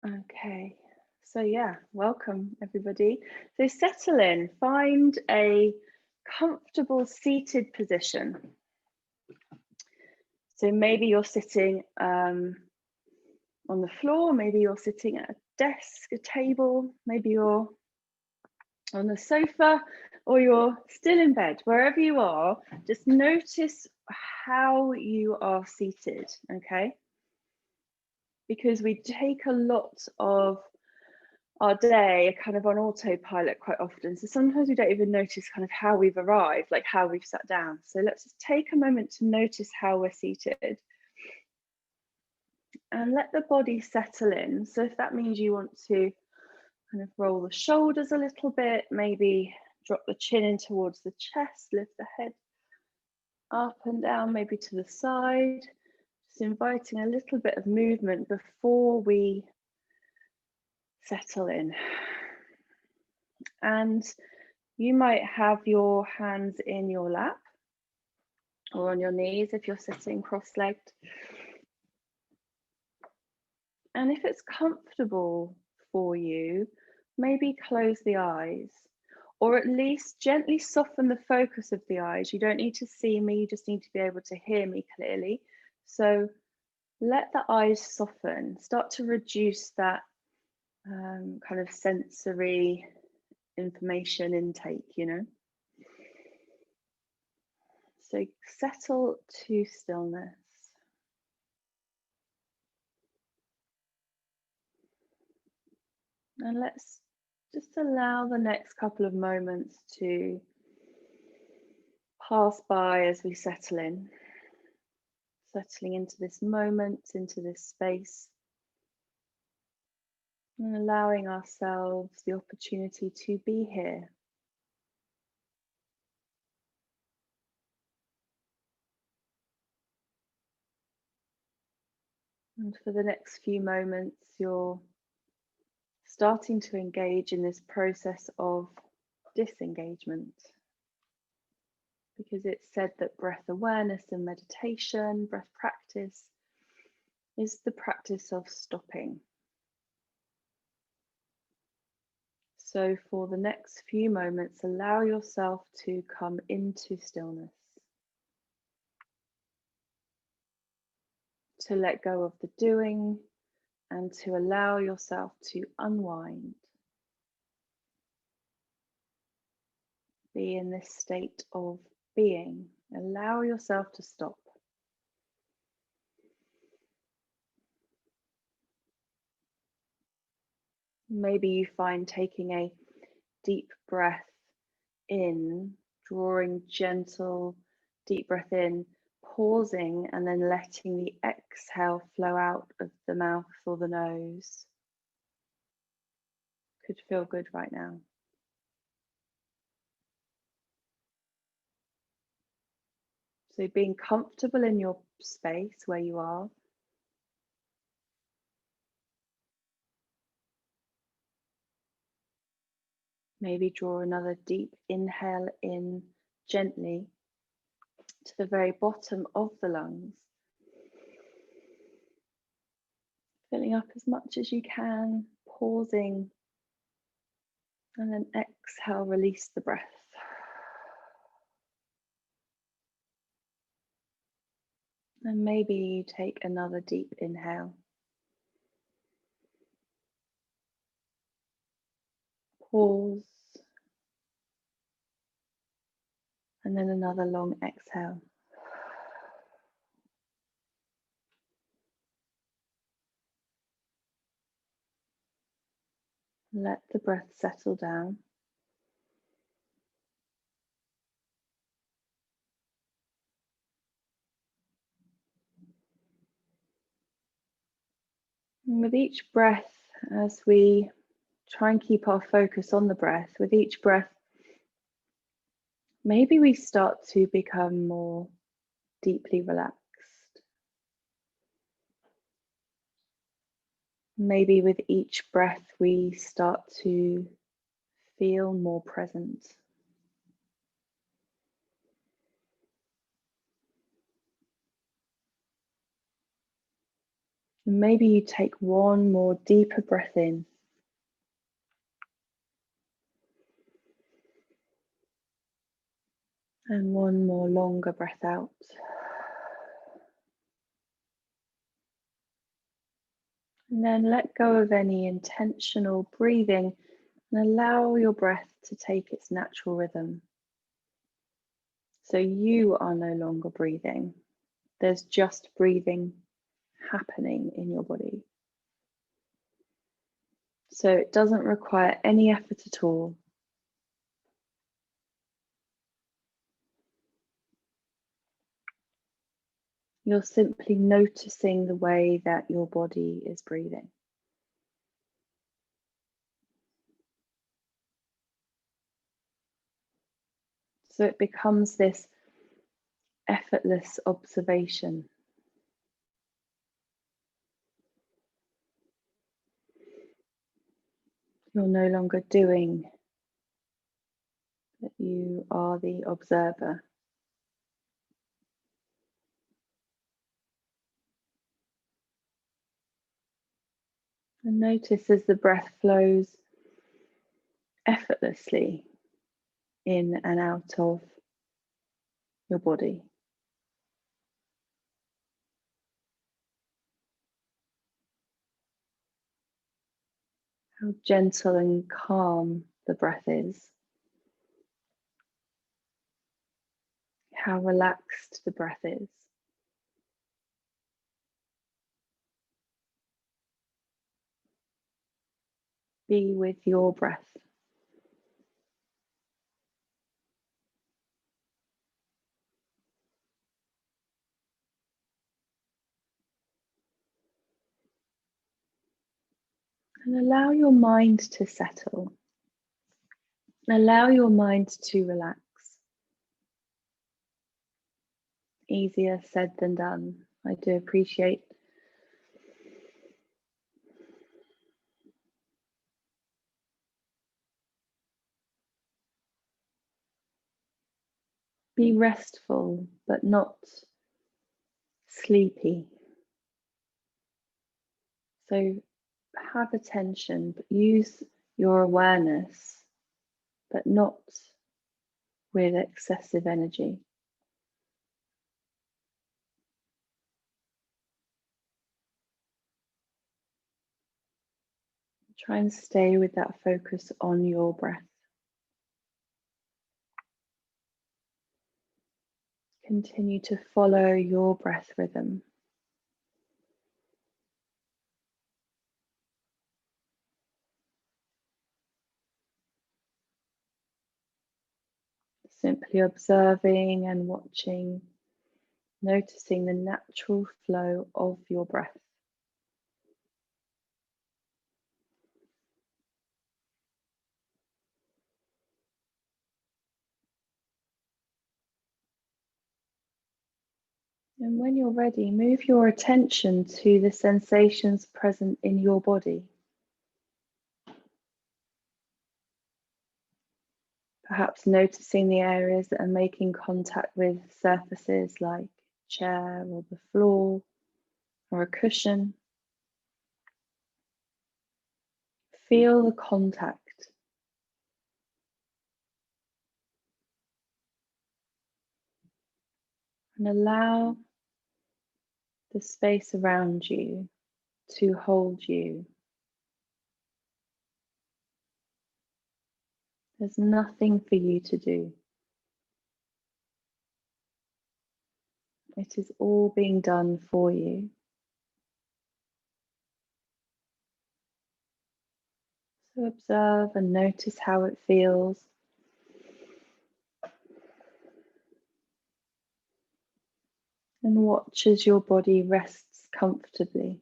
Okay, so yeah, welcome everybody. So settle in, find a comfortable seated position. So maybe you're sitting on the floor, maybe you're sitting at a desk, a table, maybe you're on the sofa, or you're still in bed. Wherever you are, just notice how you are seated, okay? Because we take a lot of our day kind of on autopilot quite often. So sometimes we don't even notice kind of how we've arrived, like how we've sat down. So let's just take a moment to notice how we're seated. And let the body settle in. So if that means you want to kind of roll the shoulders a little bit, maybe drop the chin in towards the chest, lift the head up and down, maybe to the side. Just inviting a little bit of movement before we settle in. And you might have your hands in your lap or on your knees if you're sitting cross-legged. And if it's comfortable for you, maybe close the eyes, or at least gently soften the focus of the eyes. You don't need to see me, you just need to be able to hear me clearly. So let the eyes soften, start to reduce that kind of sensory information intake, you know. So settle to stillness. And let's just allow the next couple of moments to pass by as we settle in, settling into this moment, into this space, and allowing ourselves the opportunity to be here. And for the next few moments, you're starting to engage in this process of disengagement, because it's said that breath awareness and meditation, breath practice, is the practice of stopping. So for the next few moments, allow yourself to come into stillness, to let go of the doing and to allow yourself to unwind. Be in this state of being. Allow yourself to stop. Maybe you find taking a deep breath in, drawing gentle, deep breath in, pausing and then letting the exhale flow out of the mouth or the nose could feel good right now. So being comfortable in your space where you are. Maybe draw another deep inhale in gently to the very bottom of the lungs. Filling up as much as you can, pausing, and then exhale, release the breath. And maybe you take another deep inhale. Pause. And then another long exhale. Let the breath settle down. And with each breath, as we try and keep our focus on the breath, with each breath, maybe we start to become more deeply relaxed. Maybe with each breath, we start to feel more present. And maybe you take one more deeper breath in. And one more longer breath out. And then let go of any intentional breathing and allow your breath to take its natural rhythm. So you are no longer breathing. There's just breathing happening in your body. So it doesn't require any effort at all. You're simply noticing the way that your body is breathing. So it becomes this effortless observation. You're no longer doing, but you are the observer. And notice as the breath flows effortlessly in and out of your body. How gentle and calm the breath is. How relaxed the breath is. Be with your breath. And allow your mind to settle. Allow your mind to relax. Easier said than done. I do appreciate. Be restful, but not sleepy. So have attention, but use your awareness, but not with excessive energy. Try and stay with that focus on your breath. Continue to follow your breath rhythm. Simply observing and watching, noticing the natural flow of your breath. And when you're ready, move your attention to the sensations present in your body. Perhaps noticing the areas that are making contact with surfaces like a chair or the floor or a cushion. Feel the contact. And allow the space around you to hold you. There's nothing for you to do. It is all being done for you. So observe and notice how it feels. And watch as your body rests comfortably.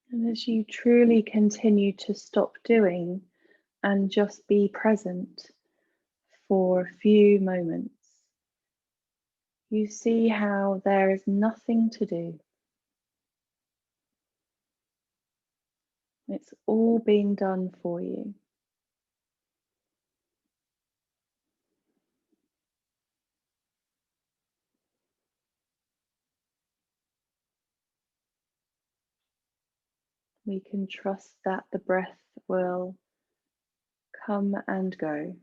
And as you truly continue to stop doing and just be present for a few moments, you see how there is nothing to do. It's all being done for you. We can trust that the breath will come and go.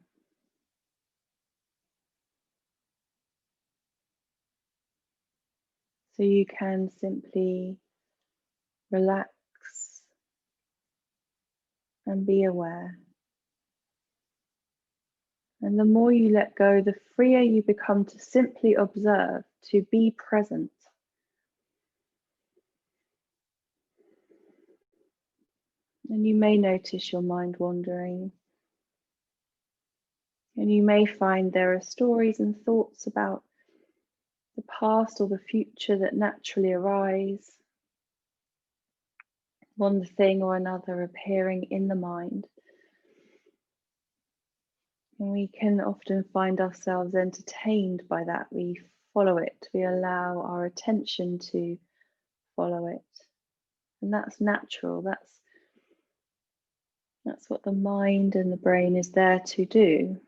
So you can simply relax and be aware. And the more you let go, the freer you become to simply observe, to be present. And you may notice your mind wandering. And you may find there are stories and thoughts about the past or the future that naturally arise. One thing or another appearing in the mind. And we can often find ourselves entertained by that. We follow it. We allow our attention to follow it. And that's natural. That's what the mind and the brain is there to do.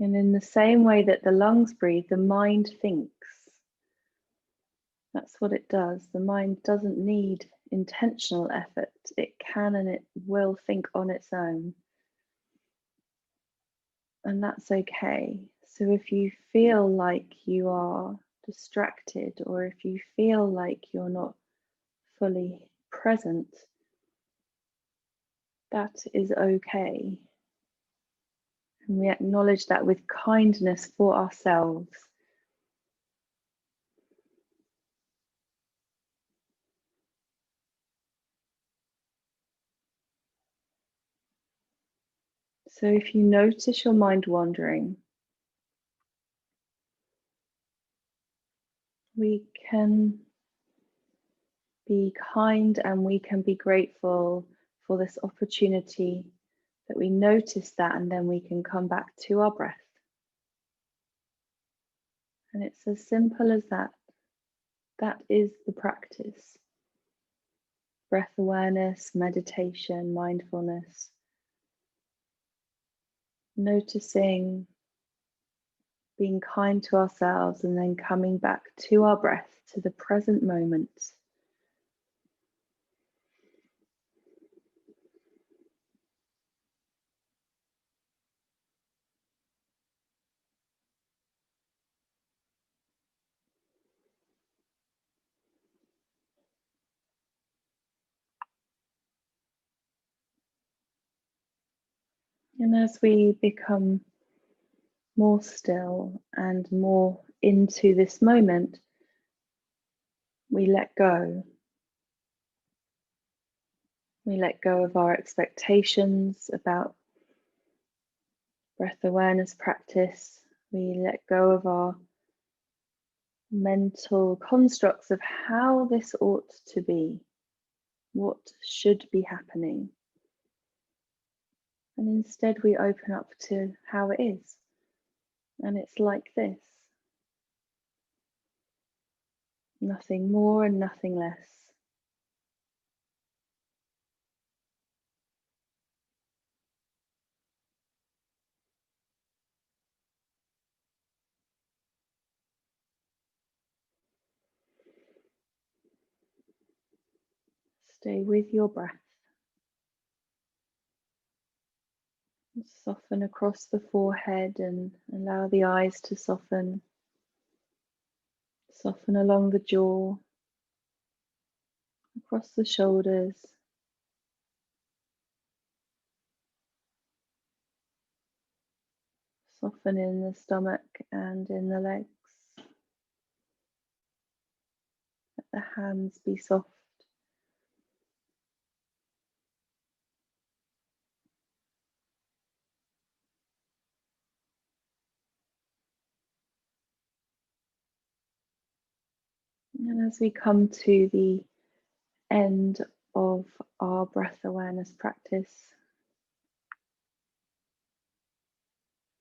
And in the same way that the lungs breathe, the mind thinks. That's what it does. The mind doesn't need intentional effort. It can and it will think on its own. And that's okay. So if you feel like you are distracted, or if you feel like you're not fully present, that is okay. And we acknowledge that with kindness for ourselves. So if you notice your mind wandering, we can be kind and we can be grateful for this opportunity that we notice that, and then we can come back to our breath. And it's as simple as that. That is the practice. Breath awareness, meditation, mindfulness. Noticing, being kind to ourselves, and then coming back to our breath, to the present moment. And as we become more still and more into this moment, we let go. We let go of our expectations about breath awareness practice. We let go of our mental constructs of how this ought to be, what should be happening. And instead we open up to how it is. And it's like this. Nothing more and nothing less. Stay with your breath. Soften across the forehead and allow the eyes to soften. Soften along the jaw, across the shoulders. Soften in the stomach and in the legs. Let the hands be soft. And as we come to the end of our breath awareness practice,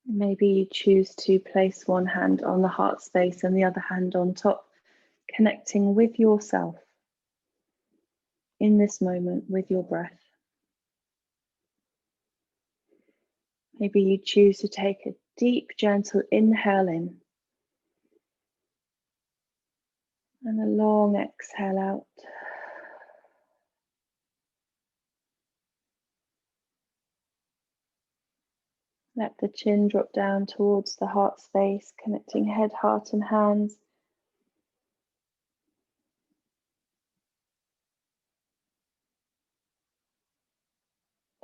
maybe you choose to place one hand on the heart space and the other hand on top, connecting with yourself in this moment with your breath. Maybe you choose to take a deep, gentle inhale in and a long exhale out. Let the chin drop down towards the heart space, connecting head, heart, and hands.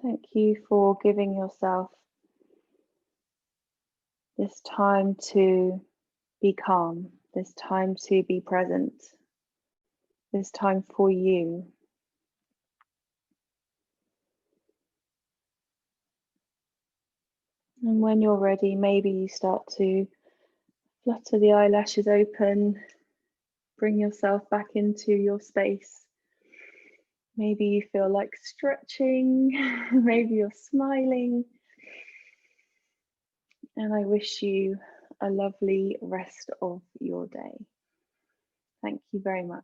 Thank you for giving yourself this time to be calm, this time to be present, this time for you. And when you're ready, maybe you start to flutter the eyelashes open, bring yourself back into your space. Maybe you feel like stretching, maybe you're smiling. And I wish you a lovely rest of your day. Thank you very much.